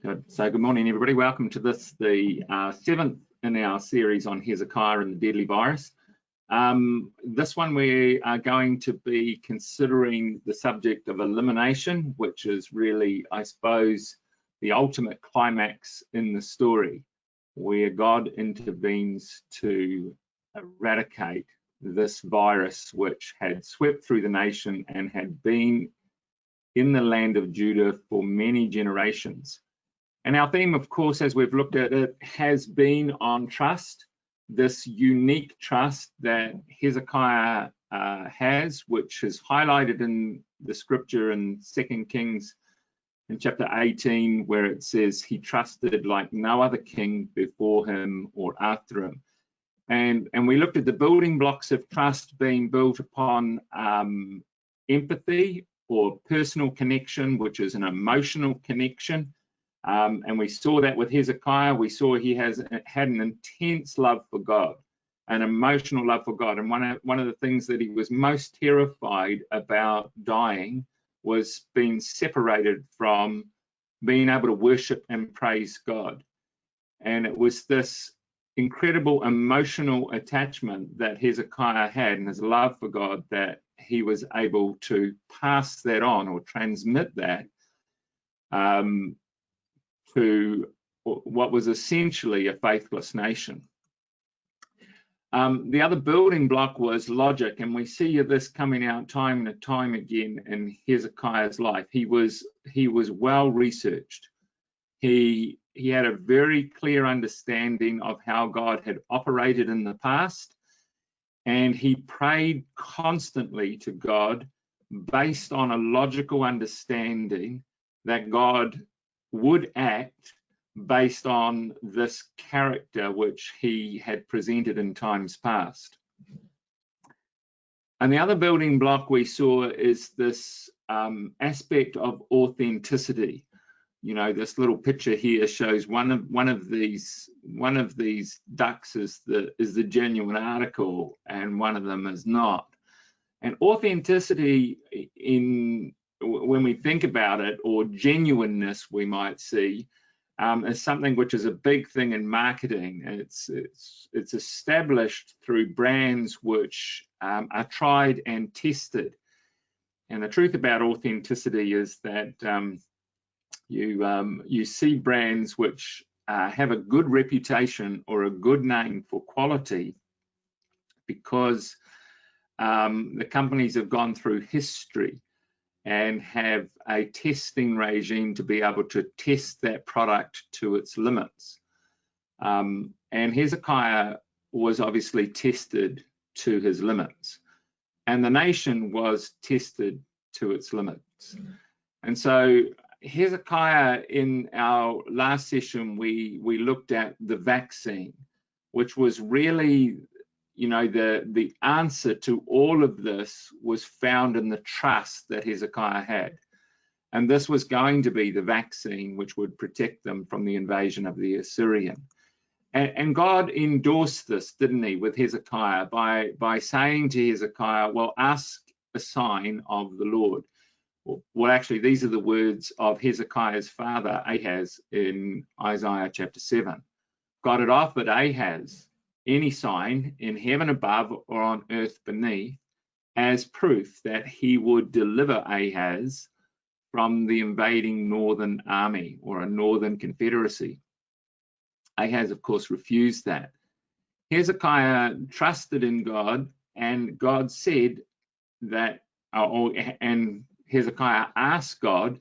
Good. So good morning, everybody. Welcome to this, the seventh in our series on Hezekiah and the deadly virus. This one we are going to be considering the subject of elimination, which is really, I suppose, the ultimate climax in the story, where God intervenes to eradicate this virus which had swept through the nation and had been in the land of Judah for many generations. And our theme, of course, as we've looked at it, has been on trust, this unique trust that Hezekiah has, which is highlighted in the scripture in 2 Kings in chapter 18, where it says he trusted like no other king before him or after him. And we looked at the building blocks of trust being built upon empathy or personal connection, which is an emotional connection. And we saw that with Hezekiah. We saw he had an intense love for God, an emotional love for God. And one of the things that he was most terrified about dying was being separated from being able to worship and praise God. And it was this incredible emotional attachment that Hezekiah had and his love for God that he was able to pass that on or transmit that to what was essentially a faithless nation. The other building block was logic, and we see this coming out time and time again in Hezekiah's life. He was well researched. He had a very clear understanding of how God had operated in the past, and he prayed constantly to God based on a logical understanding that God would act based on this character which he had presented in times past. And the other building block we saw is this aspect of authenticity. You know, this little picture here shows one of these ducks is the genuine article, and one of them is not. And authenticity, when we think about it, or genuineness, we might see, is something which is a big thing in marketing. It's established through brands which are tried and tested. And the truth about authenticity is that you see brands which have a good reputation or a good name for quality because the companies have gone through history and have a testing regime to be able to test that product to its limits. And Hezekiah was obviously tested to his limits, and the nation was tested to its limits. And so Hezekiah, in our last session, we looked at the vaccine, which was really, you know, the answer to all of this was found in the trust that Hezekiah had. And this was going to be the vaccine which would protect them from the invasion of the Assyrian. And God endorsed this, didn't he, with Hezekiah by saying to Hezekiah, well, ask a sign of the Lord. Well, actually, these are the words of Hezekiah's father, Ahaz, in Isaiah chapter 7. God had offered Ahaz any sign in heaven above or on earth beneath as proof that he would deliver Ahaz from the invading northern army or a northern confederacy. Ahaz, of course, refused that. Hezekiah trusted in God, and God said that, and Hezekiah asked God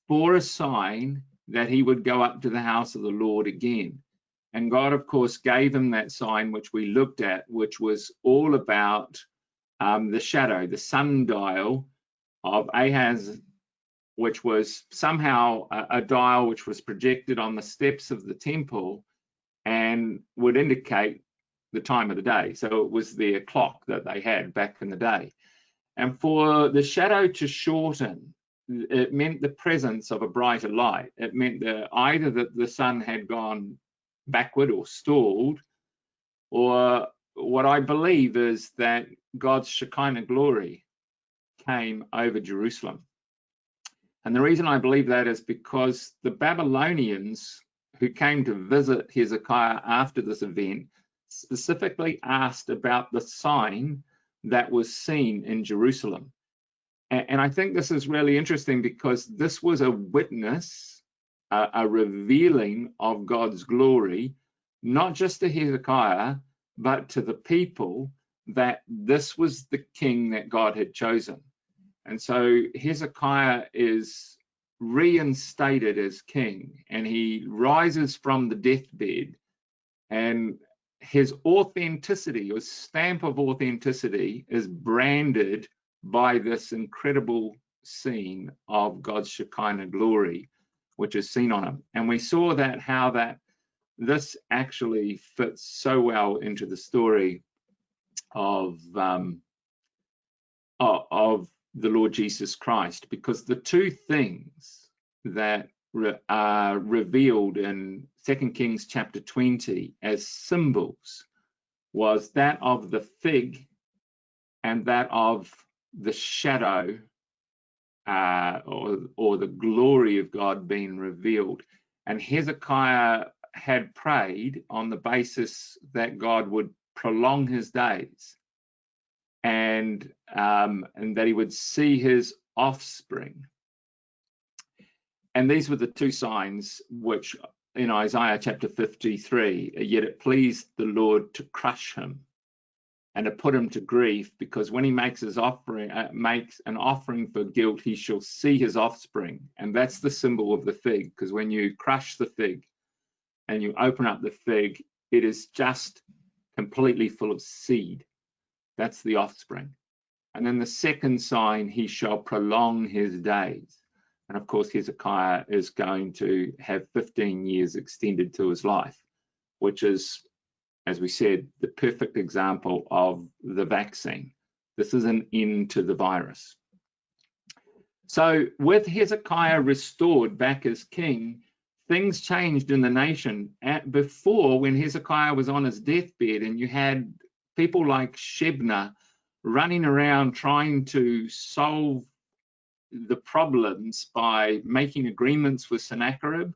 for a sign that he would go up to the house of the Lord again. And God, of course, gave him that sign, which we looked at, which was all about the shadow, the sundial of Ahaz, which was somehow a dial which was projected on the steps of the temple and would indicate the time of the day. So it was their clock that they had back in the day. And for the shadow to shorten, it meant the presence of a brighter light. It meant that either that the sun had gone backward or stalled, or what I believe is that God's Shekinah glory came over Jerusalem. And the reason I believe that is because the Babylonians who came to visit Hezekiah after this event specifically asked about the sign that was seen in Jerusalem. And I think this is really interesting because this was a witness, a revealing of God's glory, not just to Hezekiah, but to the people, that this was the king that God had chosen. And so Hezekiah is reinstated as king, and he rises from the deathbed, and his authenticity, or stamp of authenticity, is branded by this incredible scene of God's Shekinah glory, which is seen on him. And we saw that how that this actually fits so well into the story of the Lord Jesus Christ, because the two things that are revealed in 2 Kings chapter 20 as symbols was that of the fig and that of the shadow, or the glory of God being revealed. And Hezekiah had prayed on the basis that God would prolong his days, and that he would see his offspring. And these were the two signs which in Isaiah chapter 53, yet it pleased the Lord to crush him and to put him to grief, because when he makes his offering, makes an offering for guilt, he shall see his offspring. And that's the symbol of the fig, because when you crush the fig and you open up the fig, it is just completely full of seed. That's the offspring. And then the second sign, he shall prolong his days. And of course, Hezekiah is going to have 15 years extended to his life, which is, as we said, the perfect example of the vaccine. This is an end to the virus. So with Hezekiah restored back as king, things changed in the nation. Before, when Hezekiah was on his deathbed, and you had people like Shebna running around trying to solve the problems by making agreements with Sennacherib,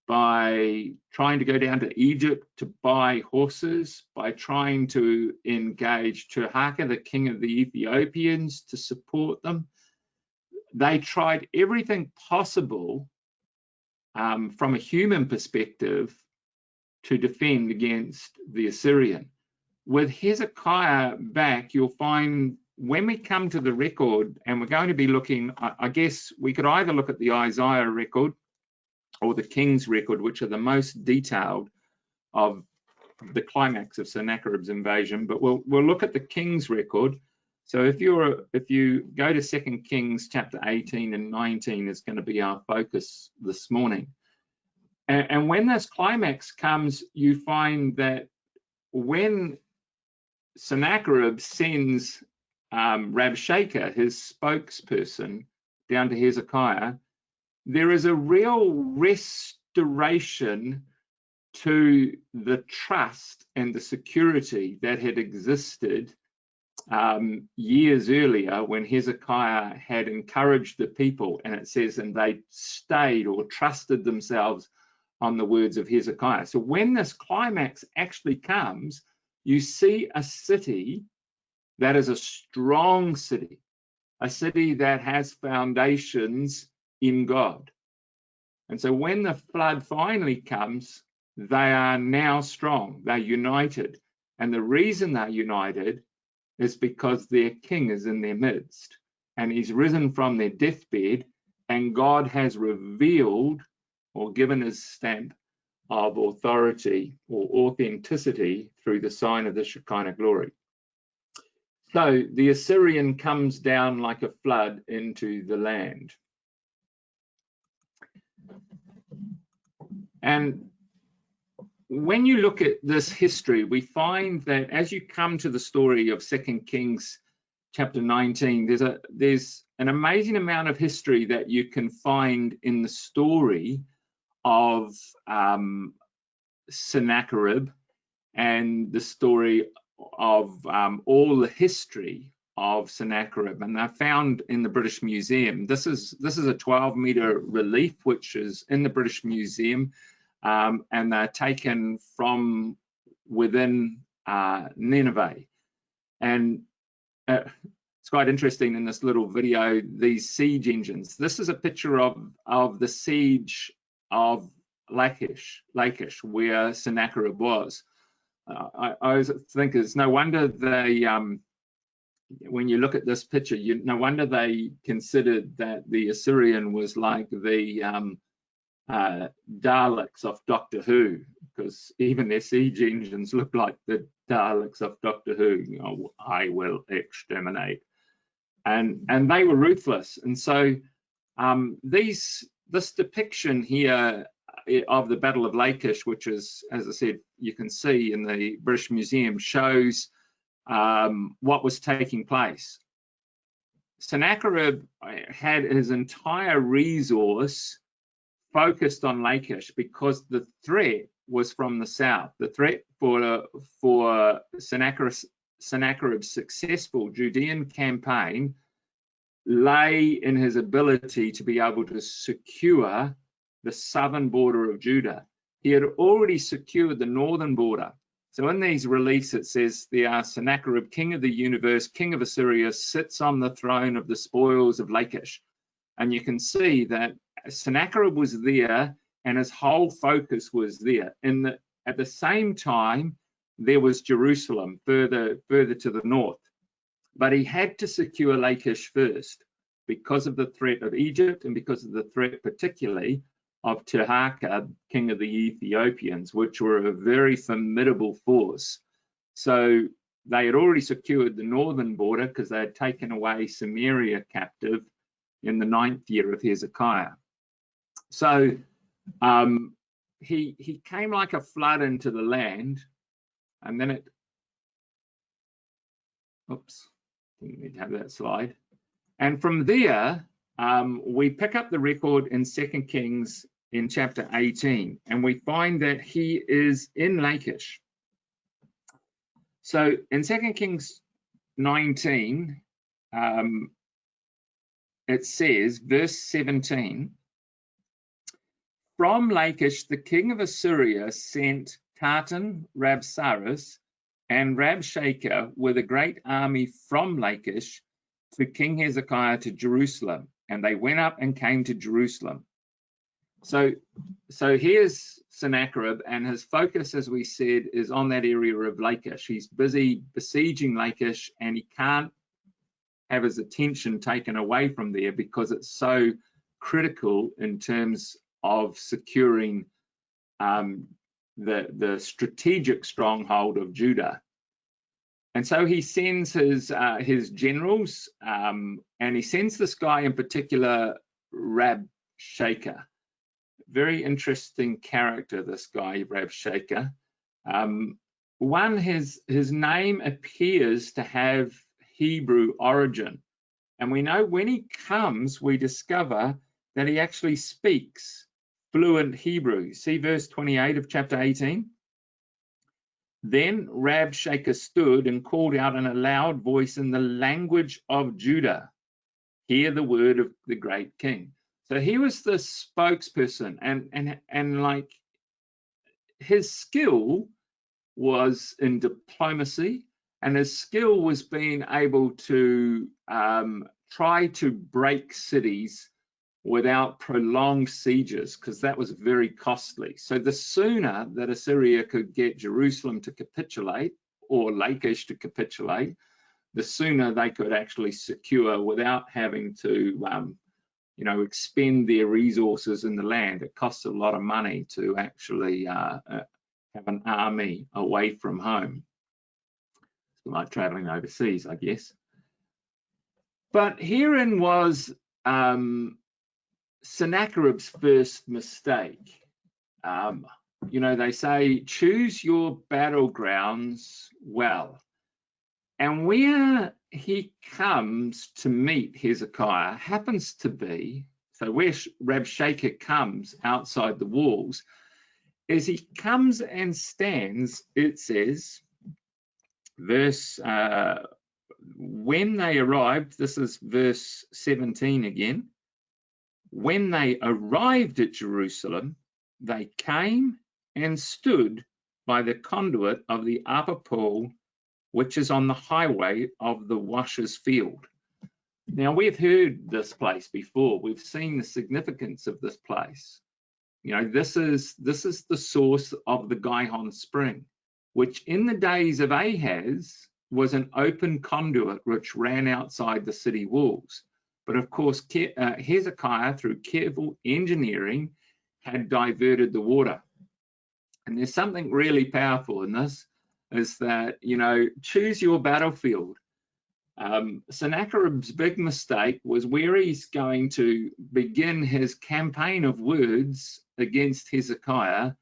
by trying to go down to Egypt to buy horses, by trying to engage Tirhakah, the king of the Ethiopians, to support them. They tried everything possible from a human perspective to defend against the Assyrian. With Hezekiah back, you'll find when we come to the record, and we're going to be looking, I guess we could either look at the Isaiah record or the King's record, which are the most detailed of the climax of Sennacherib's invasion, but we'll look at the King's record. So if you go to 2 Kings chapter 18 and 19 is going to be our focus this morning. And when this climax comes, you find that when Sennacherib sends Rabshakeh, his spokesperson, down to Hezekiah, there is a real restoration to the trust and the security that had existed years earlier when Hezekiah had encouraged the people, and it says, and they stayed or trusted themselves on the words of Hezekiah. So when this climax actually comes, you see a city that is a strong city, a city that has foundations in God. And so when the flood finally comes, they are now strong, they're united. And the reason they're united is because their king is in their midst, and he's risen from their deathbed, and God has revealed or given his stamp of authority or authenticity through the sign of the Shekinah glory. So the Assyrian comes down like a flood into the land. And when you look at this history, we find that as you come to the story of 2 Kings chapter 19, there's an amazing amount of history that you can find in the story of Sennacherib and the story of all the history of Sennacherib, and they're found in the British Museum. This is a 12-meter relief which is in the British Museum, and they're taken from within Nineveh. And it's quite interesting in this little video, these siege engines. This is a picture of the siege of Lachish, where Sennacherib was. I always think it's no wonder they, when you look at this picture, no wonder they considered that the Assyrian was like the Daleks of Doctor Who, because even their siege engines look like the Daleks of Doctor Who. You know, I will exterminate, and they were ruthless. And so this depiction here of the Battle of Lachish, which is, as I said, you can see in the British Museum, shows what was taking place. Sennacherib had his entire resource focused on Lachish because the threat was from the south. The threat for Sennacherib's successful Judean campaign lay in his ability to be able to secure the southern border of Judah. He had already secured the northern border. So in these reliefs, it says there, Sennacherib, king of the universe, king of Assyria, sits on the throne of the spoils of Lachish. And you can see that Sennacherib was there and his whole focus was there. At the same time, there was Jerusalem further to the north. But he had to secure Lachish first because of the threat of Egypt and because of the threat particularly of Tirhakah, king of the Ethiopians, which were a very formidable force. So they had already secured the northern border because they had taken away Samaria captive in the 9th year of Hezekiah. So he came like a flood into the land, and then didn't need to have that slide. And from there, we pick up the record in 2 Kings in chapter 18, and we find that he is in Lachish. So in 2 Kings 19, it says, verse 17, from Lachish, the king of Assyria sent Tartan, Rabsaris, and Rabshakeh with a great army from Lachish to King Hezekiah to Jerusalem, and they went up and came to Jerusalem. So here's Sennacherib, and his focus, as we said, is on that area of Lachish. He's busy besieging Lachish, and he can't have his attention taken away from there because it's so critical in terms of securing the strategic stronghold of Judah. And so he sends his generals, and he sends this guy in particular, Rabshakeh. Very interesting character, this guy, Rabshakeh. One, his name appears to have Hebrew origin. And we know when he comes, we discover that he actually speaks fluent Hebrew. See verse 28 of chapter 18? Then Rabshakeh stood and called out in a loud voice in the language of Judah, hear the word of the great king. So he was the spokesperson, and like his skill was in diplomacy, and his skill was being able to try to break cities without prolonged sieges, because that was very costly. So the sooner that Assyria could get Jerusalem to capitulate, or Lachish to capitulate, the sooner they could actually secure without having to expend their resources in the land. It costs a lot of money to actually have an army away from home. It's like traveling overseas, I guess. But herein was Sennacherib's first mistake. They say, choose your battlegrounds well. And where he comes to meet Hezekiah happens to be, so where Rabshakeh comes outside the walls, is he comes and stands, it says, verse when they arrived, this is verse 17 again, when they arrived at Jerusalem, they came and stood by the conduit of the upper pool, which is on the highway of the washer's field. Now, we've heard this place before. We've seen the significance of this place. You know, this is the source of the Gihon spring, which in the days of Ahaz was an open conduit which ran outside the city walls. But of course, Hezekiah, through careful engineering, had diverted the water. And there's something really powerful in this, is that, you know, choose your battlefield. Sennacherib's big mistake was where he's going to begin his campaign of words against Hezekiah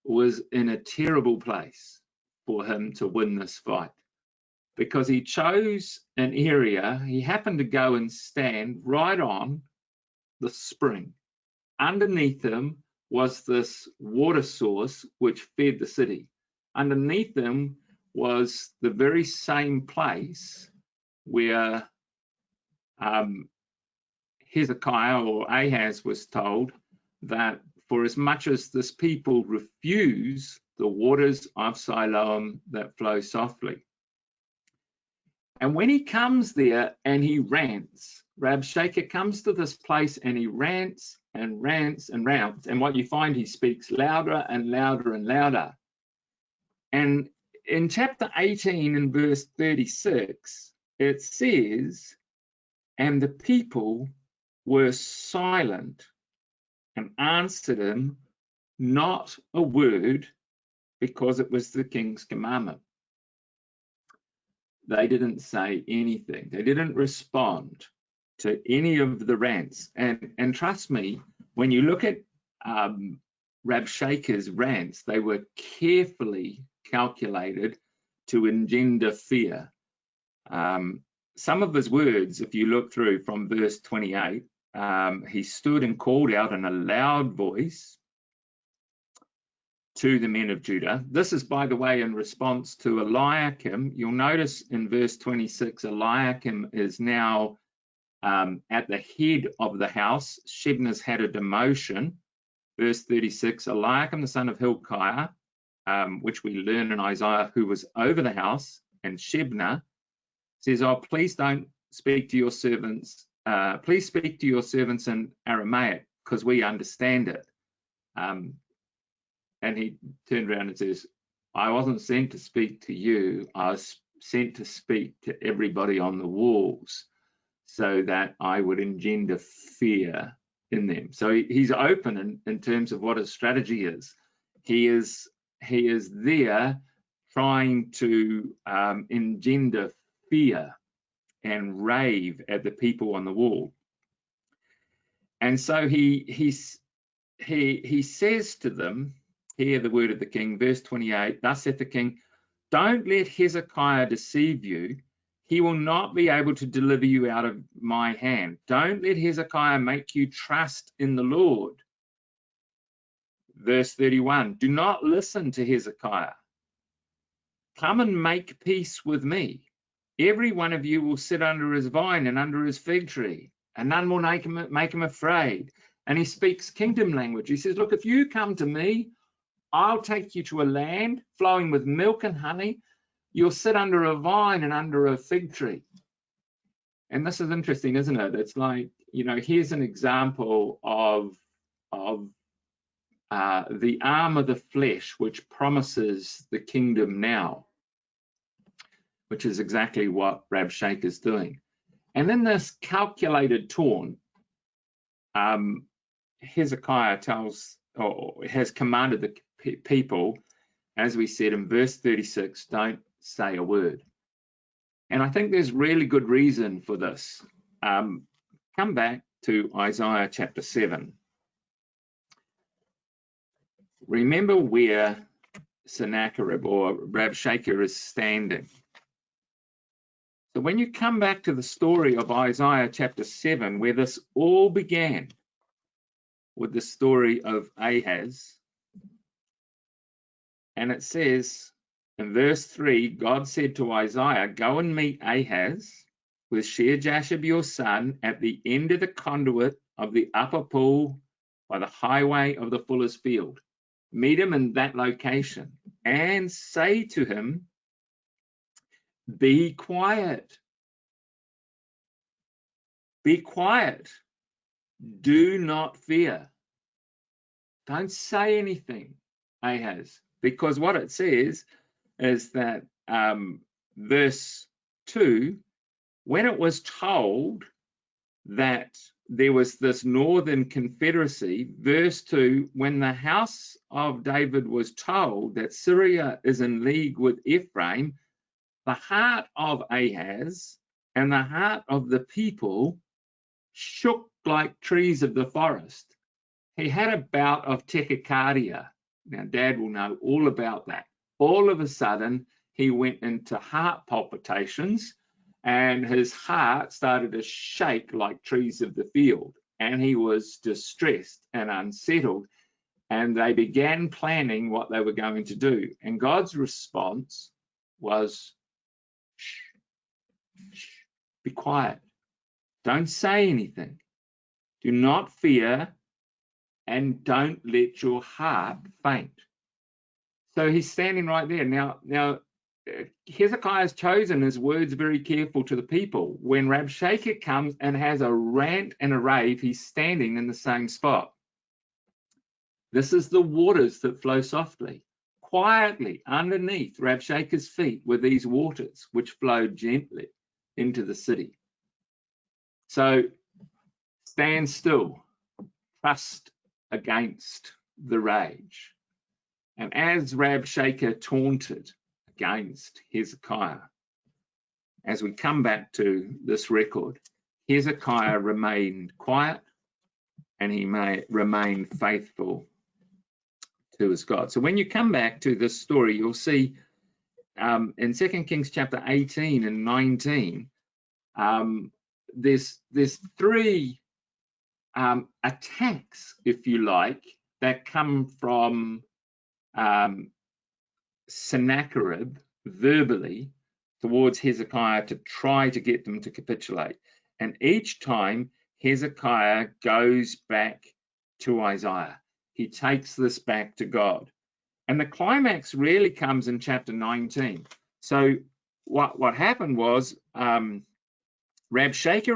was in a terrible place for him to win this fight, because he chose an area. He happened to go and stand right on the spring. Underneath him was this water source which fed the city. Underneath him was the very same place where Hezekiah or Ahaz was told that for as much as this people refuse the waters of Siloam that flow softly. And when he comes there and he rants, Rabshakeh comes to this place and he rants and rants and rants. And what you find, he speaks louder and louder and louder. And in chapter 18 and verse 36, it says, and the people were silent and answered him not a word, because it was the king's commandment. They didn't say anything. They didn't respond to any of the rants. And trust me, when you look at Rabshakeh's rants, they were carefully calculated to engender fear. Some of his words, if you look through from verse 28, he stood and called out in a loud voice to the men of Judah. This is, by the way, in response to Eliakim. You'll notice in verse 26, Eliakim is now at the head of the house. Shebna's had a demotion. Verse 36, Eliakim, the son of Hilkiah, which we learn in Isaiah, who was over the house, and Shebna says, oh, please don't speak to your servants. Please speak to your servants in Aramaic, because we understand it. And he turned around and says, I wasn't sent to speak to you. I was sent to speak to everybody on the walls so that I would engender fear in them. So he's open in terms of what his strategy is. He is there trying to engender fear and rave at the people on the wall. And so he says to them, hear the word of the king, verse 28, thus saith the king, don't let Hezekiah deceive you. He will not be able to deliver you out of my hand. Don't let Hezekiah make you trust in the Lord. Verse 31, do not listen to Hezekiah. Come and make peace with me. Every one of you will sit under his vine and under his fig tree, and none will make him afraid. And he speaks kingdom language. He says, look, if you come to me, I'll take you to a land flowing with milk and honey. You'll sit under a vine and under a fig tree. And this is interesting, isn't it? It's like, you know, here's an example of the arm of the flesh, which promises the kingdom now, which is exactly what Rabshakeh is doing. And in this calculated taunt, Hezekiah tells, or has commanded the people, as we said in verse 36, don't say a word. And I think there's really good reason for this. Come back to Isaiah chapter 7. Remember where Sennacherib or Rabshakeh is standing. So when you come back to the story of Isaiah chapter 7, where this all began with the story of Ahaz, and it says, In verse 3, God said to Isaiah, go and meet Ahaz with Shear-Jashub your son at the end of the conduit of the upper pool by the highway of the fuller's field. Meet him in that location and say to him, be quiet. Be quiet. Do not fear. Don't say anything, Ahaz, because what it says is that verse 2, when it was told that there was this northern confederacy, verse 2, when the house of David was told that Syria is in league with Ephraim, the heart of Ahaz and the heart of the people shook like trees of the forest. He had a bout of tachycardia. Now, Dad will know all about that. All of a sudden, he went into heart palpitations, and his heart started to shake like trees of the field, and he was distressed and unsettled, and they began planning what they were going to do. And God's response was, shh, shh, be quiet. Don't say anything. Do not fear, and don't let your heart faint. So he's standing right there. Now Hezekiah has chosen his words very careful to the people. When Rabshakeh comes and has a rant and a rave, he's standing in the same spot. This is the waters that flow softly. Quietly underneath Rabshakeh's feet were these waters which flowed gently into the city. So stand still, trust against the rage. And as Rabshakeh taunted against Hezekiah, as we come back to this record, Hezekiah remained quiet and he remained faithful to his God. So when you come back to this story, you'll see in 2 Kings chapter 18 and 19, there's three attacks, if you like, that come from Sennacherib verbally towards Hezekiah to try to get them to capitulate. And each time Hezekiah goes back to Isaiah. He takes this back to God. And the climax really comes in chapter 19. So what happened was Rabshakeh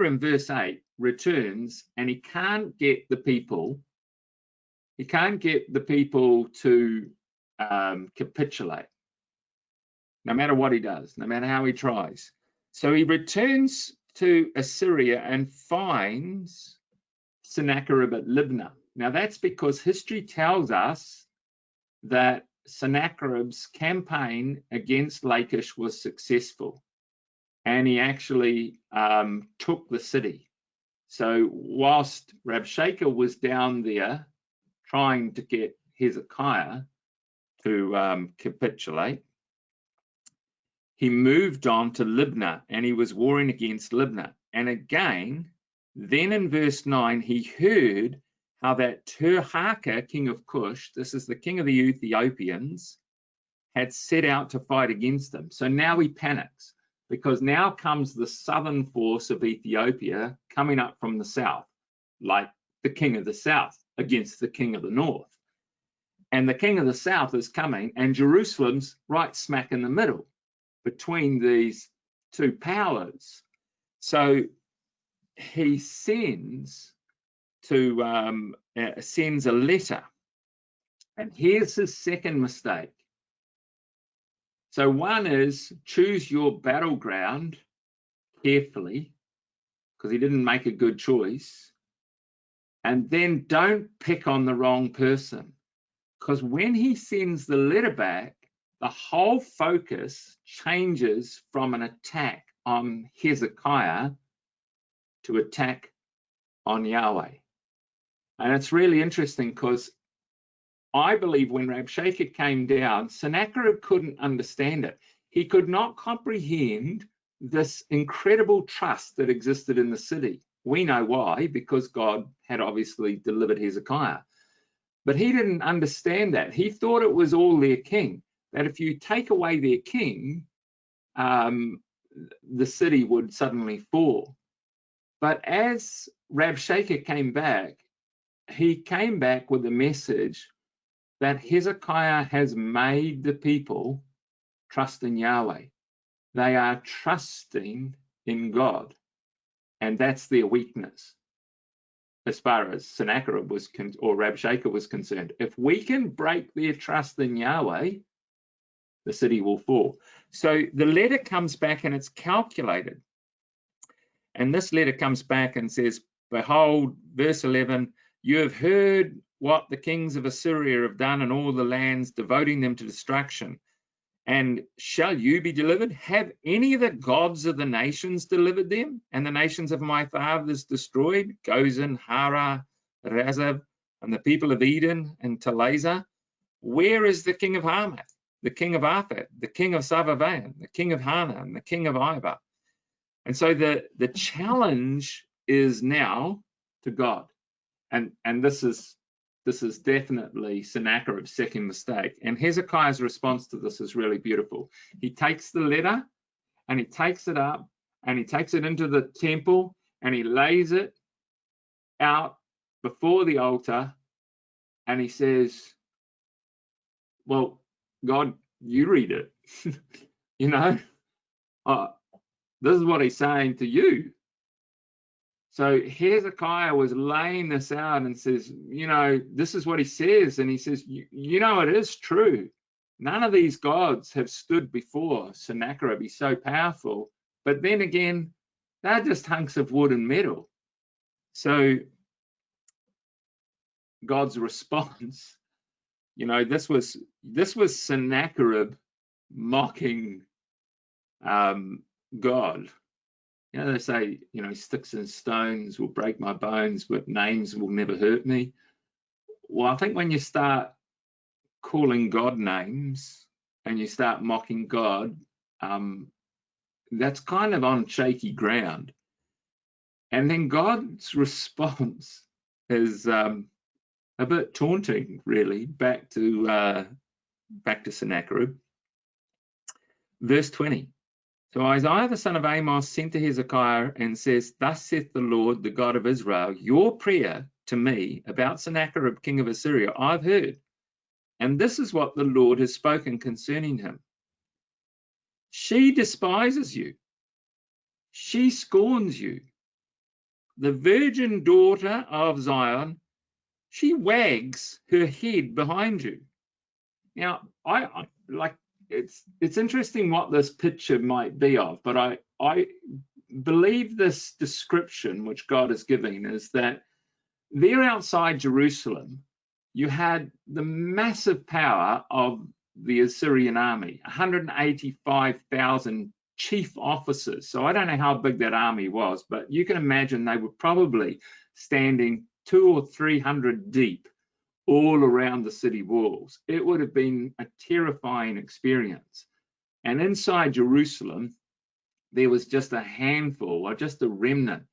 in verse 8 returns, and he can't get the people to capitulate, no matter what he does, no matter how he tries. So he returns to Assyria and finds Sennacherib at Libnah. Now that's because history tells us that Sennacherib's campaign against Lachish was successful, and he actually took the city. So whilst Rabshakeh was down there trying to get Hezekiah to capitulate, he moved on to Libnah, and he was warring against Libnah. And again, then in verse 9, he heard how that Tirhakah, king of Cush, this is the king of the Ethiopians, had set out to fight against him. So now he panics, because now comes the southern force of Ethiopia coming up from the south, like the king of the south against the king of the north. And the king of the south is coming, and Jerusalem's right smack in the middle between these two powers. So he sends a letter, and here's his second mistake. So one is choose your battleground carefully, because he didn't make a good choice, and then don't pick on the wrong person, because when he sends the letter back, the whole focus changes from an attack on Hezekiah to attack on Yahweh. And it's really interesting, because I believe when Rabshakeh came down, Sennacherib couldn't understand it. He could not comprehend this incredible trust that existed in the city. We know why, because God had obviously delivered Hezekiah. But he didn't understand that. He thought it was all their king. that if you take away their king, the city would suddenly fall. But as Rabshakeh came back, he came back with the message that Hezekiah has made the people trust in Yahweh. They are trusting in God, and that's their weakness as far as Sennacherib was or Rabshakeh was concerned. If we can break their trust in Yahweh, the city will fall. So the letter comes back and it's calculated. And this letter comes back and says, behold, verse 11, you have heard what the kings of Assyria have done in all the lands, devoting them to destruction. And shall you be delivered? Have any of the gods of the nations delivered them? And the nations of my fathers destroyed? Gozan, Hara, Razab, and the people of Eden and Telaza? Where is the king of Hamath, the king of Arphath, the king of Savavan, the king of Hana, and the king of Iva? And so the challenge is now to God. And this is definitely Sennacherib's second mistake. And Hezekiah's response to this is really beautiful. He takes the letter and he takes it up and he takes it into the temple and he lays it out before the altar and he says, well, God, you read it. You know, this is what he's saying to you. So Hezekiah was laying this out and says, you know, this is what he says. And he says, you know, it is true. None of these gods have stood before Sennacherib. He's so powerful. But then again, they're just hunks of wood and metal. So God's response, you know, this was Sennacherib mocking God. You know, they say, you know, sticks and stones will break my bones, but names will never hurt me. Well, I think when you start calling God names and you start mocking God, that's kind of on shaky ground. And then God's response is a bit taunting, really, back to Sennacherib. Verse 20. So Isaiah the son of Amos sent to Hezekiah and says, thus saith the Lord, the God of Israel, your prayer to me about Sennacherib, king of Assyria, I've heard. And this is what the Lord has spoken concerning him. She despises you. She scorns you. The virgin daughter of Zion, she wags her head behind you. Now, I like, it's interesting what this picture might be of, but I believe this description which God is giving is that there outside Jerusalem, you had the massive power of the Assyrian army, 185,000 chief officers. So I don't know how big that army was, but you can imagine they were probably standing 200 or 300 deep all around the city walls. It would have been a terrifying experience. And inside Jerusalem, there was just a handful or just a remnant.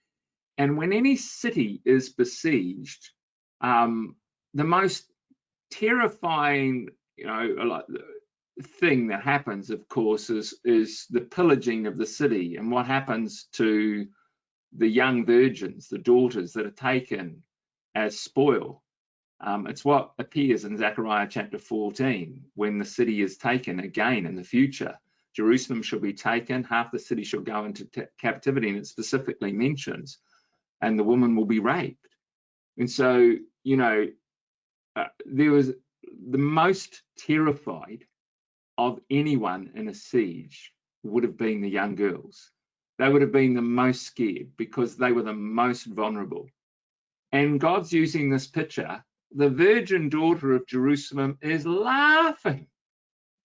And when any city is besieged, the most terrifying, you know, thing that happens, of course, is the pillaging of the city and what happens to the young virgins, the daughters that are taken as spoil. It's what appears in Zechariah chapter 14, when the city is taken again in the future. Jerusalem shall be taken, half the city shall go into captivity, and it specifically mentions, and the woman will be raped. And so, you know, there was the most terrified of anyone in a siege would have been the young girls. They would have been the most scared because they were the most vulnerable. And God's using this picture. The virgin daughter of Jerusalem is laughing.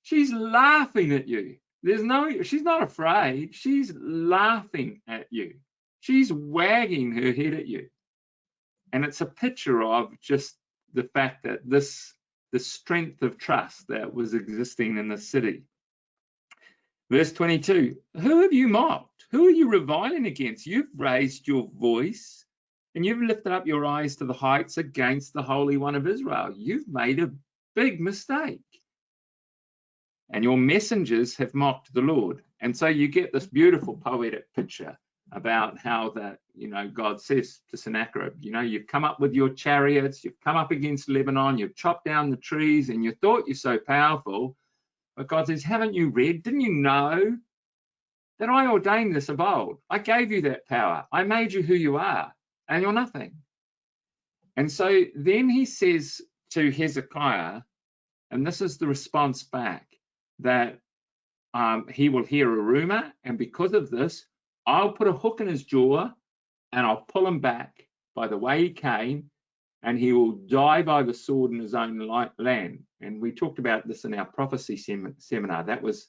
She's laughing at you. She's not afraid. She's laughing at you. She's wagging her head at you. And it's a picture of just the fact that the strength of trust that was existing in the city. Verse 22, who have you mocked? Who are you reviling against? You've raised your voice and you've lifted up your eyes to the heights against the Holy One of Israel. You've made a big mistake. and your messengers have mocked the Lord. And so you get this beautiful poetic picture about how that, God says to Sennacherib, you've come up with your chariots, you've come up against Lebanon, you've chopped down the trees, and you thought you're so powerful. But God says, haven't you read? Didn't you know that I ordained this of old? I gave you that power. I made you who you are, and you're nothing. And so then he says to Hezekiah, and this is the response back, that he will hear a rumor, and because of this, I'll put a hook in his jaw and I'll pull him back by the way he came, and he will die by the sword in his own land. And we talked about this in our prophecy seminar. That was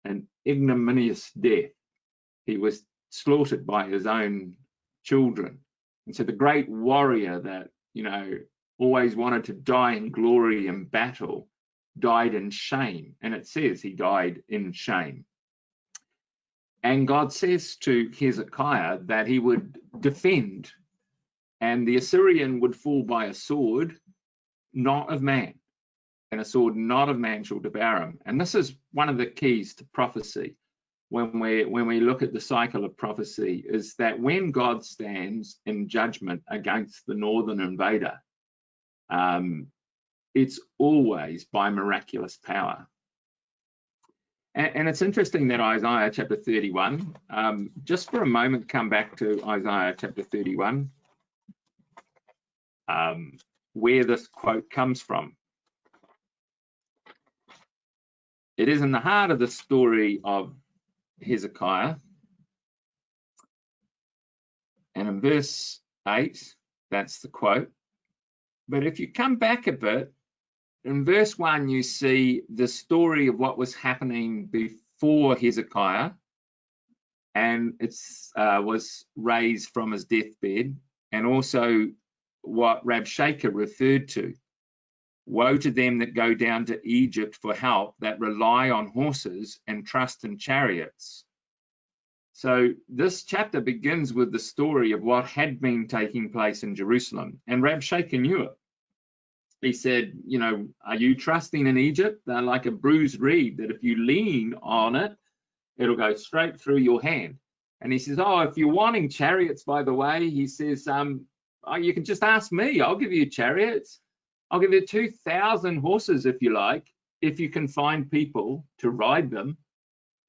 an ignominious death. He was slaughtered by his own children. And so the great warrior that, always wanted to die in glory in battle died in shame. And it says he died in shame. And God says to Hezekiah that he would defend, and the Assyrian would fall by a sword, not of man, and a sword not of man shall devour him. And this is one of the keys to prophecy. When we look at the cycle of prophecy, is that when God stands in judgment against the northern invader, it's always by miraculous power. And it's interesting that Isaiah chapter 31, just for a moment, come back to Isaiah chapter 31, where this quote comes from. It is in the heart of the story of Hezekiah. And in verse 8, that's the quote. But if you come back a bit, in verse 1, you see the story of what was happening before Hezekiah, and it was raised from his deathbed, and also what Rabshakeh referred to. Woe to them that go down to Egypt for help, that rely on horses and trust in chariots. So this chapter begins with the story of what had been taking place in Jerusalem, and Rabshakeh knew it. He said, are you trusting in Egypt? They're like a bruised reed that if you lean on it, it'll go straight through your hand. And he says, if you're wanting chariots, by the way, he says, you can just ask me. I'll give you chariots. I'll give you 2,000 horses if you like, if you can find people to ride them.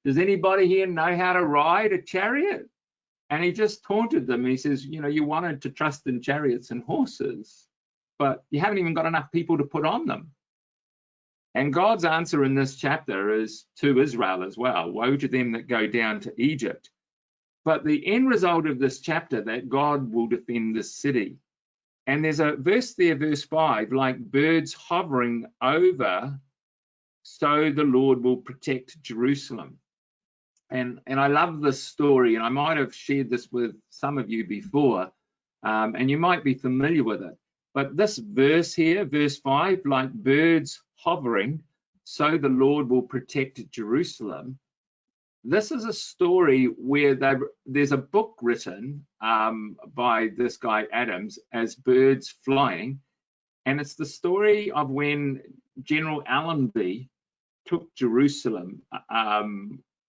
Does anybody here know how to ride a chariot? And he just taunted them. He says, you wanted to trust in chariots and horses, but you haven't even got enough people to put on them. And God's answer in this chapter is to Israel as well. Woe to them that go down to Egypt. But the end result of this chapter, that God will defend this city. And there's a verse there, verse 5, like birds hovering over, so the Lord will protect Jerusalem. And I love this story, and I might have shared this with some of you before, and you might be familiar with it. But this verse here, verse 5, like birds hovering, so the Lord will protect Jerusalem. This is a story where there's a book written by this guy Adams as Birds Flying, and it's the story of when General Allenby took Jerusalem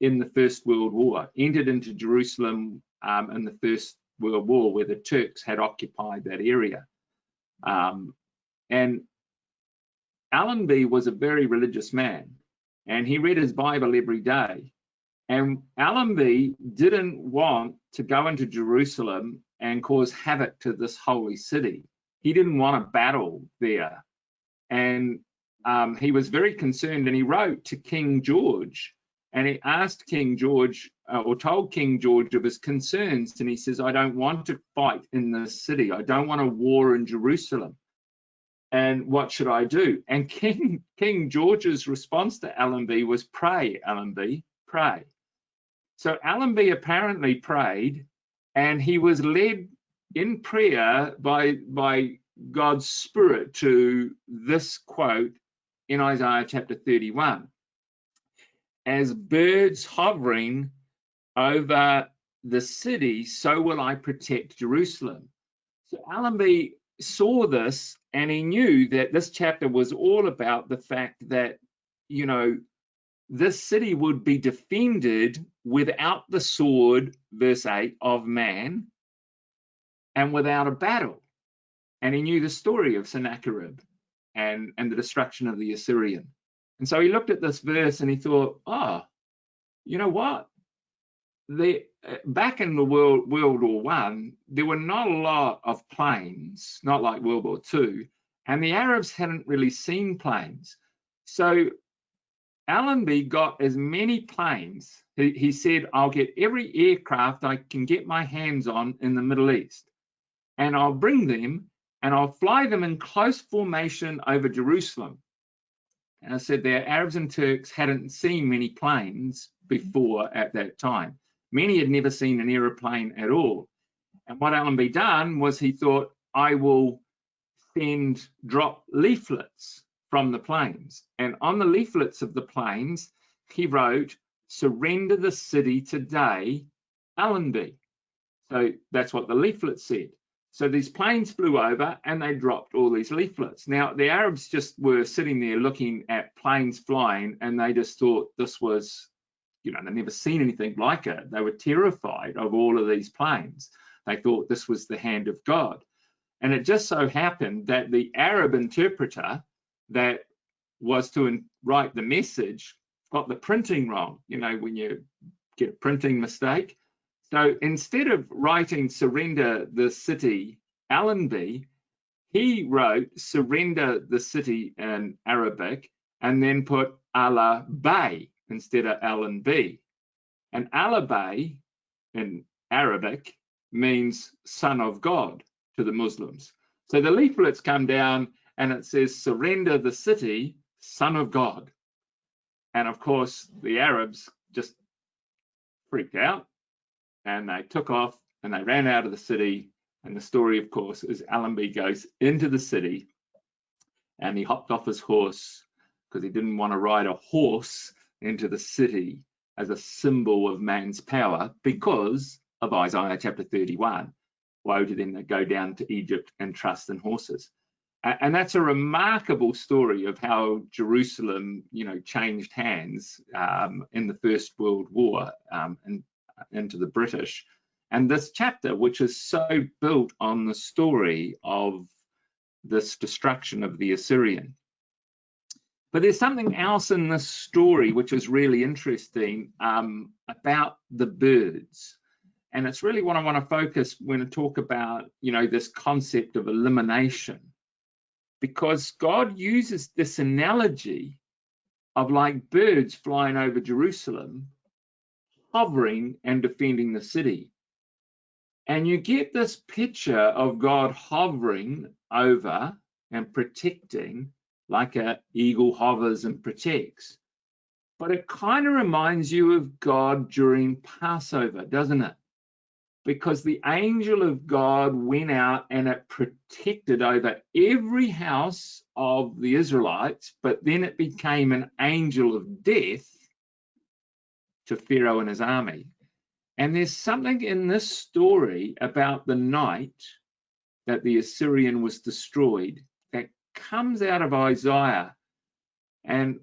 in the First World War, entered into Jerusalem in the First World War, where the Turks had occupied that area. And Allenby was a very religious man, and he read his Bible every day. And Allenby didn't want to go into Jerusalem and cause havoc to this holy city. He didn't want a battle there. And he was very concerned, and he wrote to King George, and he asked King George, or told King George of his concerns, and he says, I don't want to fight in this city. I don't want a war in Jerusalem. And what should I do? And King George's response to Allenby was, pray, Allenby, pray. So Allenby apparently prayed, and he was led in prayer by God's Spirit to this quote in Isaiah chapter 31. As birds hovering over the city, so will I protect Jerusalem. So Allenby saw this, and he knew that this chapter was all about the fact that, this city would be defended without the sword, verse 8, of man, and without a battle. And he knew the story of Sennacherib and the destruction of the Assyrian. And so he looked at this verse and he thought, oh, you know what? Back in the World War I, there were not a lot of planes, not like World War II, and the Arabs hadn't really seen planes. So Allenby got as many planes. He said, I'll get every aircraft I can get my hands on in the Middle East, and I'll bring them and I'll fly them in close formation over Jerusalem. And I said the Arabs and Turks hadn't seen many planes before at that time. Many had never seen an aeroplane at all. And what Allenby done was he thought, I will drop leaflets from the planes. And on the leaflets of the planes, he wrote, surrender the city today, Allenby. So that's what the leaflet said. So these planes flew over and they dropped all these leaflets. Now, the Arabs just were sitting there looking at planes flying, and they just thought this was, they'd never seen anything like it. They were terrified of all of these planes. They thought this was the hand of God. And it just so happened that the Arab interpreter that was to write the message got the printing wrong, when you get a printing mistake. So instead of writing surrender the city Allenby, he wrote surrender the city in Arabic and then put Allah Bay instead of Allenby. And Allah Bay in Arabic means son of God to the Muslims. So the leaflets come down and it says surrender the city, son of God. And of course, the Arabs just freaked out. And they took off and they ran out of the city. And the story, of course, is Allenby goes into the city and he hopped off his horse because he didn't want to ride a horse into the city as a symbol of man's power because of Isaiah chapter 31. Woe to them that go down to Egypt and trust in horses. And that's a remarkable story of how Jerusalem, changed hands in the First World War and into the British. And this chapter, which is so built on the story of this destruction of the Assyrian. But there's something else in this story which is really interesting about the birds. And it's really what I want to focus when I talk about, this concept of elimination. Because God uses this analogy of like birds flying over Jerusalem, hovering and defending the city. And you get this picture of God hovering over and protecting like an eagle hovers and protects. But it kind of reminds you of God during Passover, doesn't it? Because the angel of God went out and it protected over every house of the Israelites, but then it became an angel of death to Pharaoh and his army. And there's something in this story about the night that the Assyrian was destroyed that comes out of Isaiah. And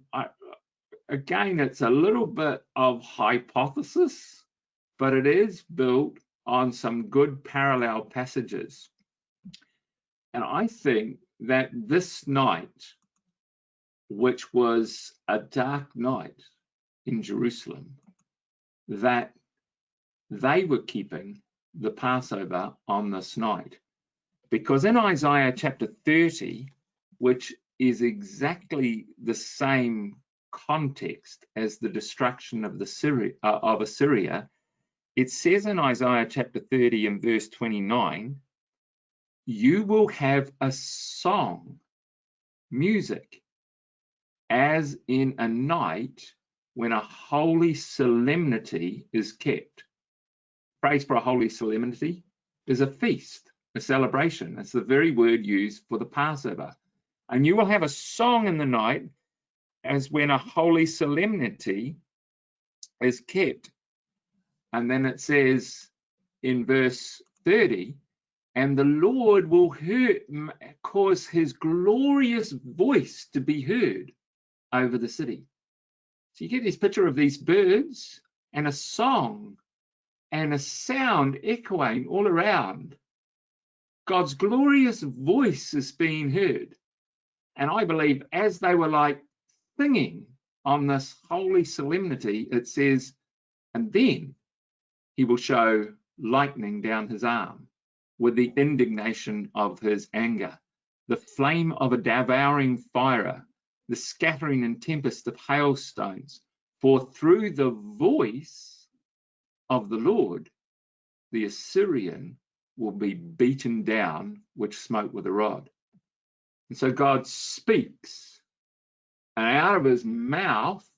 again, it's a little bit of hypothesis, but it is built on some good parallel passages. And I think that this night, which was a dark night in Jerusalem, that they were keeping the Passover on this night. Because in Isaiah chapter 30, which is exactly the same context as the destruction of Assyria, it says in Isaiah chapter 30 and verse 29, you will have a song, music, as in a night when a holy solemnity is kept. Phrase for a holy solemnity is a feast, a celebration. That's the very word used for the Passover. And you will have a song in the night as when a holy solemnity is kept. And then it says in verse 30, and the Lord will cause his glorious voice to be heard over the city. So you get this picture of these birds and a song and a sound echoing all around. God's glorious voice is being heard. And I believe as they were like singing on this holy solemnity, it says, and then he will show lightning down his arm with the indignation of his anger, the flame of a devouring fire, the scattering and tempest of hailstones. For through the voice of the Lord, the Assyrian will be beaten down, which smote with a rod. And so God speaks, and out of his mouth,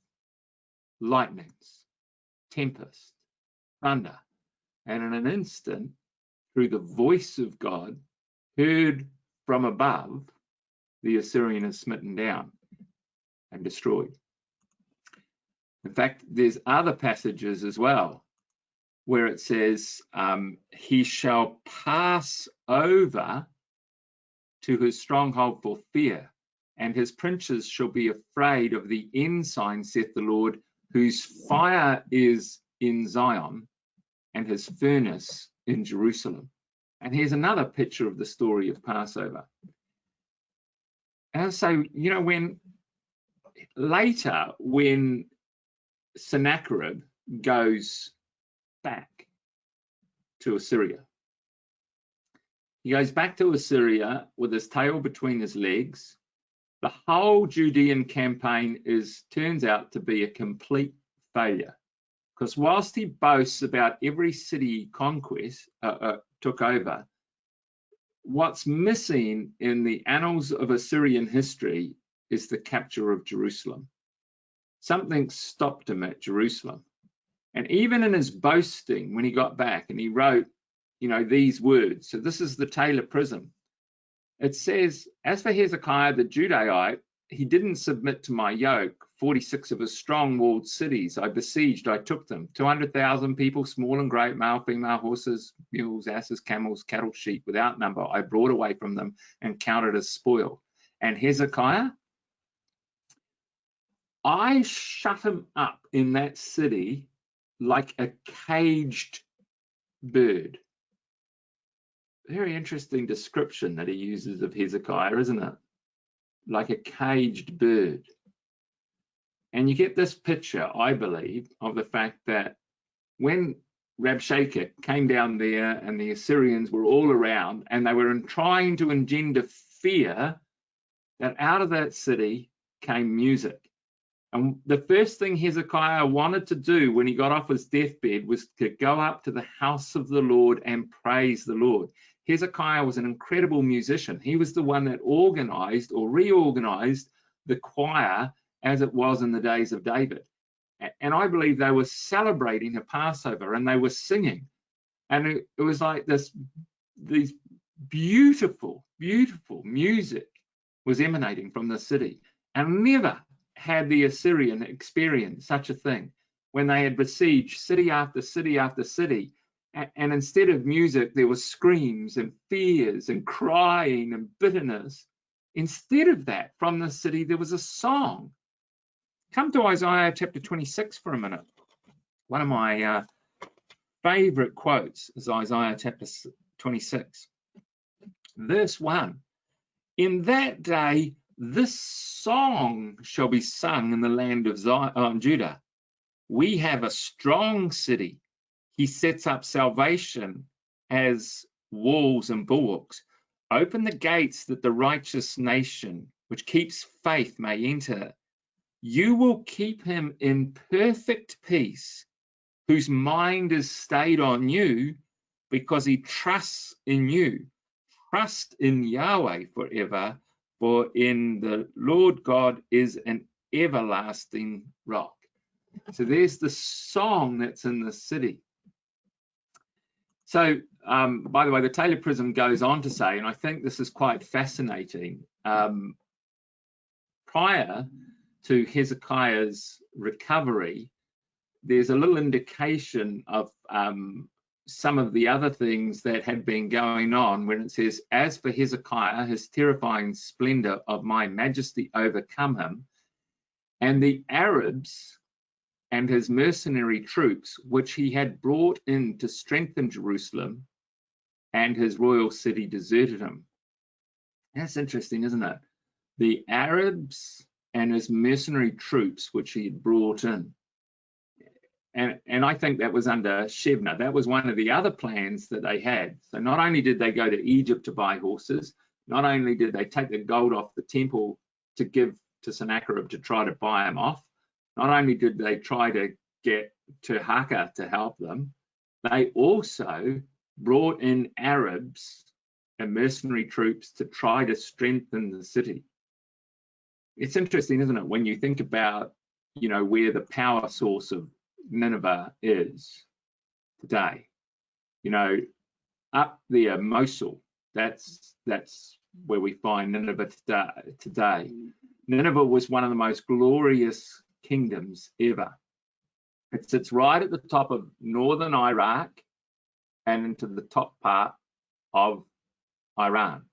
lightnings, tempest, thunder, and in an instant, through the voice of God, heard from above, the Assyrian is smitten down and destroyed. In fact, there's other passages as well where it says, he shall pass over to his stronghold for fear, and his princes shall be afraid of the ensign, saith the Lord, whose fire is in Zion and his furnace in Jerusalem. And here's another picture of the story of Passover. And so, you know, when Sennacherib goes back to Assyria, he goes back to Assyria with his tail between his legs. The whole Judean campaign turns out to be a complete failure, because whilst he boasts about every city conquest took over, what's missing in the annals of Assyrian history is the capture of Jerusalem. Something stopped him at Jerusalem. And even in his boasting, when he got back and he wrote, you know, these words, so this is the Taylor Prism. It says, as for Hezekiah the Judahite, he didn't submit to my yoke. 46 of his strong walled cities I besieged, I took them. 200,000 people, small and great, male, female, horses, mules, asses, camels, cattle, sheep, without number, I brought away from them and counted as spoil. And Hezekiah, I shut him up in that city like a caged bird. Very interesting description that he uses of Hezekiah, isn't it? Like a caged bird. And you get this picture, I believe, of the fact that when Rabshakeh came down there and the Assyrians were all around and they were trying to engender fear, that out of that city came music. And the first thing Hezekiah wanted to do when he got off his deathbed was to go up to the house of the Lord and praise the Lord. Hezekiah was an incredible musician. He was the one that organized or reorganized the choir as it was in the days of David. And I believe they were celebrating a Passover and they were singing. And it was like these beautiful, beautiful music was emanating from the city. And never had the Assyrian experienced such a thing when they had besieged city after city after city. And instead of music, there were screams and fears and crying and bitterness. Instead of that, from the city, there was a song. Come to Isaiah chapter 26 for a minute. One of my favorite quotes is Isaiah chapter 26. Verse 1. In that day, this song shall be sung in the land of Judah. We have a strong city. He sets up salvation as walls and bulwarks. Open the gates that the righteous nation, which keeps faith, may enter. You will keep him in perfect peace, whose mind is stayed on you, because he trusts in you. Trust in Yahweh forever, for in the Lord God is an everlasting rock. So there's the song that's in the city. So, by the way, the Taylor Prism goes on to say, and I think this is quite fascinating, prior to Hezekiah's recovery, there's a little indication of some of the other things that had been going on when it says, as for Hezekiah, his terrifying splendor of my majesty overcome him, and the Arabs and his mercenary troops, which he had brought in to strengthen Jerusalem, and his royal city deserted him. That's interesting, isn't it? The Arabs and his mercenary troops, which he had brought in. And I think that was under Shebna. That was one of the other plans that they had. So not only did they go to Egypt to buy horses, not only did they take the gold off the temple to give to Sennacherib to try to buy him off, not only did they try to get Tirhakah to help them, they also brought in Arabs and mercenary troops to try to strengthen the city. It's interesting, isn't it, when you think about, you know, where the power source of Nineveh is today. You know, up there, Mosul, that's where we find Nineveh today. Nineveh was one of the most glorious kingdoms ever. It sits right at the top of northern Iraq and into the top part of Iran.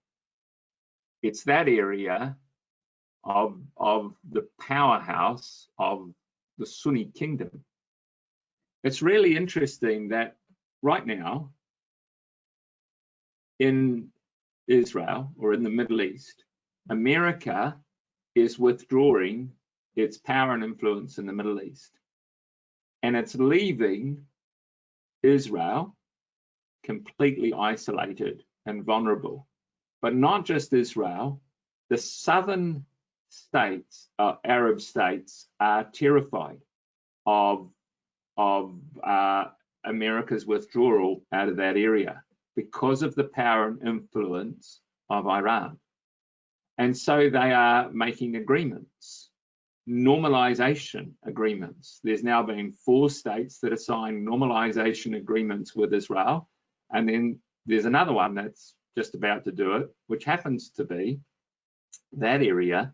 It's that area of the powerhouse of the Sunni kingdom. It's really interesting that right now in Israel or in the Middle East, America is withdrawing its power and influence in the Middle East. And it's leaving Israel completely isolated and vulnerable. But not just Israel, the southern states, Arab states, are terrified of America's withdrawal out of that area because of the power and influence of Iran. And so they are making agreements, normalization agreements. There's now been 4 states that have signed normalization agreements with Israel. And then there's another one that's just about to do it, which happens to be that area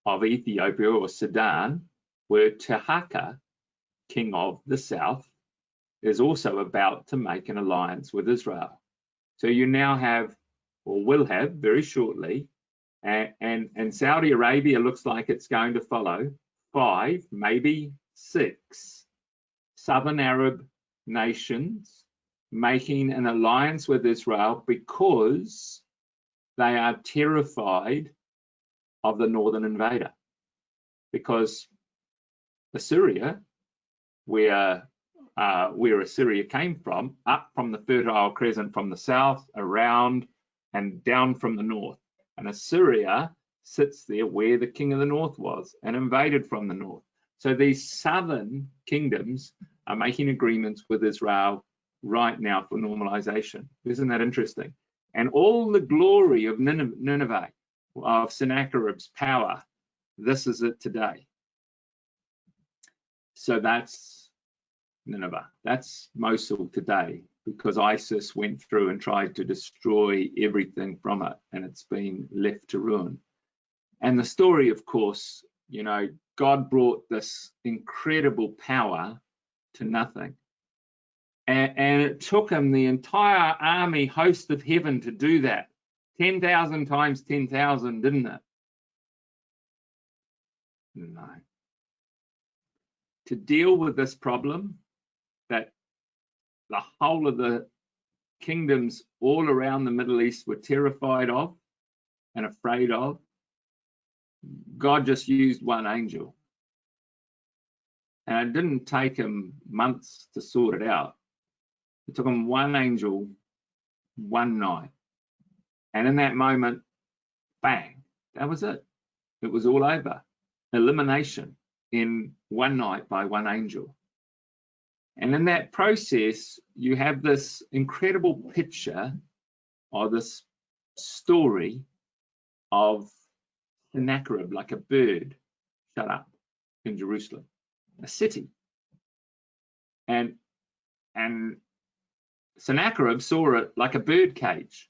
of Ethiopia or Sudan, where Tirhakah, king of the south, is also about to make an alliance with Israel. So you now have, or will have very shortly, and Saudi Arabia looks like it's going to follow, 5, maybe 6 southern Arab nations making an alliance with Israel because they are terrified of the northern invader. Because Assyria, where Assyria came from, up from the Fertile Crescent from the south, around and down from the north. And Assyria sits there where the king of the north was and invaded from the north. So these southern kingdoms are making agreements with Israel right now for normalization. Isn't that interesting? And all the glory of Nineveh, of Sennacherib's power, this is it today. So that's Nineveh. That's Mosul today, because ISIS went through and tried to destroy everything from it, and it's been left to ruin. And the story, of course, you know, God brought this incredible power to nothing. And it took him the entire army host of heaven to do that. 10,000 times 10,000, didn't it? No. To deal with this problem that the whole of the kingdoms all around the Middle East were terrified of and afraid of, God just used one angel. And it didn't take him months to sort it out. It took him one angel, one night. And in that moment, bang, that was it. It was all over. Elimination in one night by one angel. And in that process, you have this incredible picture or this story of Sennacherib, like a bird shut up in Jerusalem, a city. And Sennacherib saw it like a bird cage,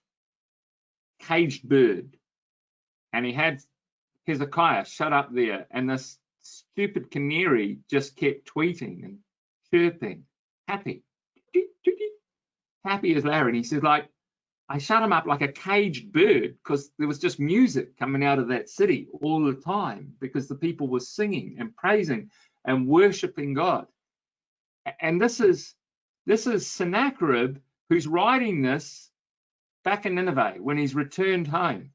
caged bird. And he had Hezekiah shut up there, and this stupid canary just kept tweeting and chirping, happy, happy as Larry. And he said, like, I shut him up like a caged bird because there was just music coming out of that city all the time because the people were singing and praising. and worshiping God. And this is Sennacherib, who's writing this back in Nineveh when he's returned home.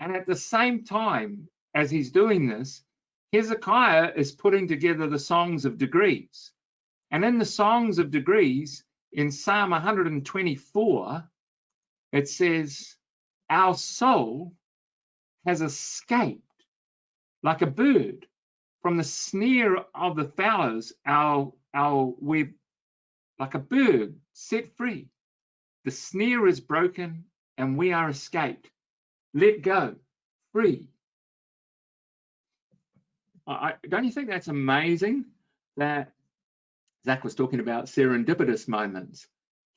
And at the same time as he's doing this, Hezekiah is putting together the Songs of Degrees. And in the Songs of Degrees, in Psalm 124, it says, our soul has escaped like a bird from the snare of the fowlers. We're like a bird set free. The snare is broken and we are escaped. Let go, free. Don't you think that's amazing that Zach was talking about serendipitous moments?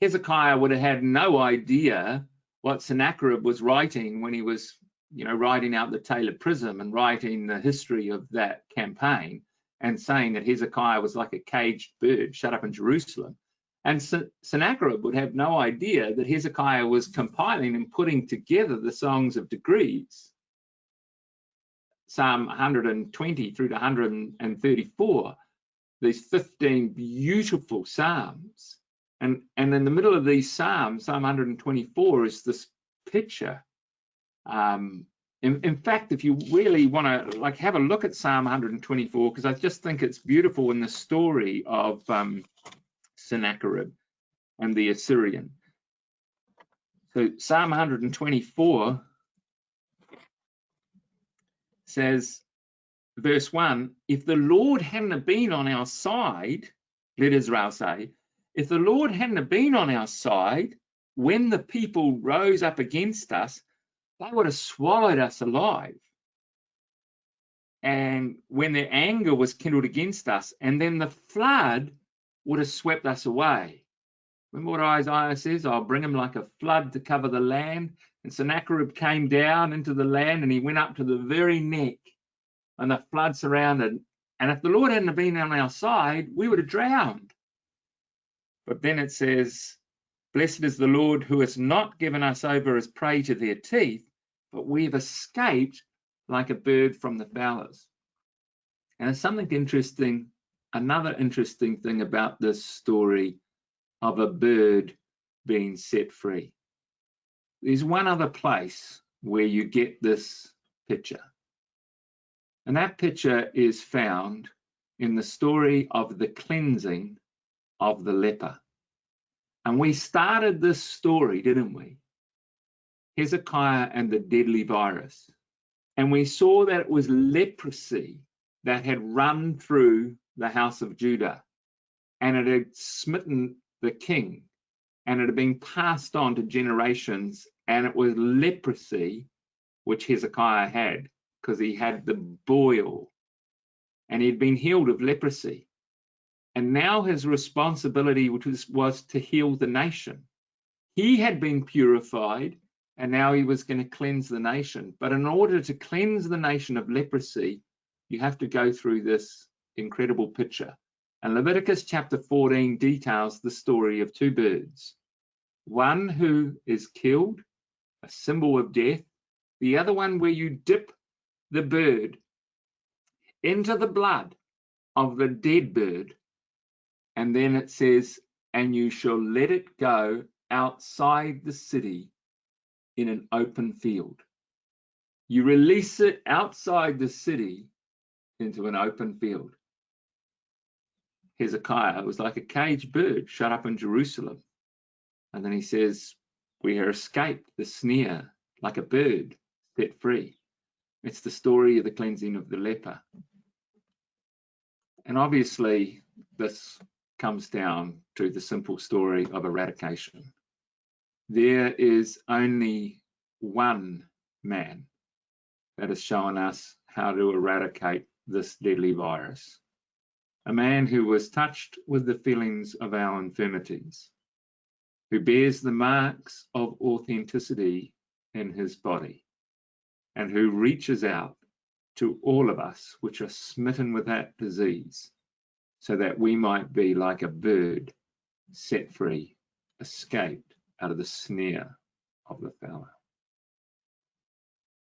Hezekiah would have had no idea what Sennacherib was writing when he was, writing out the Taylor Prism and writing the history of that campaign and saying that Hezekiah was like a caged bird shut up in Jerusalem. And Sennacherib would have no idea that Hezekiah was compiling and putting together the Songs of Degrees, Psalm 120 through to 134, these 15 beautiful psalms. And in the middle of these psalms, Psalm 124 is this picture. In fact, if you really want to have a look at Psalm 124, because I just think it's beautiful in the story of Sennacherib and the Assyrian. So Psalm 124 says, verse 1, if the Lord hadn't been on our side, let Israel say, if the Lord hadn't been on our side, when the people rose up against us, they would have swallowed us alive. And when their anger was kindled against us, and then the flood would have swept us away. Remember what Isaiah says? I'll bring him like a flood to cover the land. And Sennacherib came down into the land and he went up to the very neck, and the flood surrounded. And if the Lord hadn't been on our side, we would have drowned. But then it says, blessed is the Lord who has not given us over as prey to their teeth, but we have escaped like a bird from the fowlers. And there's something interesting, another interesting thing about this story of a bird being set free. There's one other place where you get this picture. And that picture is found in the story of the cleansing of the leper. And we started this story, didn't we? Hezekiah and the deadly virus. And we saw that it was leprosy that had run through the house of Judah, and it had smitten the king, and it had been passed on to generations, and it was leprosy which Hezekiah had, because he had the boil, and he had been healed of leprosy. And now his responsibility was to heal the nation. He had been purified, and now he was going to cleanse the nation. But in order to cleanse the nation of leprosy, you have to go through this incredible picture. And Leviticus chapter 14 details the story of two birds. One who is killed, a symbol of death. The other one where you dip the bird into the blood of the dead bird. And then it says, and you shall let it go outside the city in an open field. You release it outside the city into an open field. Hezekiah was like a caged bird shut up in Jerusalem. And then he says, we have escaped the snare like a bird set free. It's the story of the cleansing of the leper. And obviously, this comes down to the simple story of eradication. There is only one man that has shown us how to eradicate this deadly virus. A man who was touched with the feelings of our infirmities, who bears the marks of authenticity in his body, and who reaches out to all of us which are smitten with that disease, so that we might be like a bird set free, escaped out of the snare of the fowler.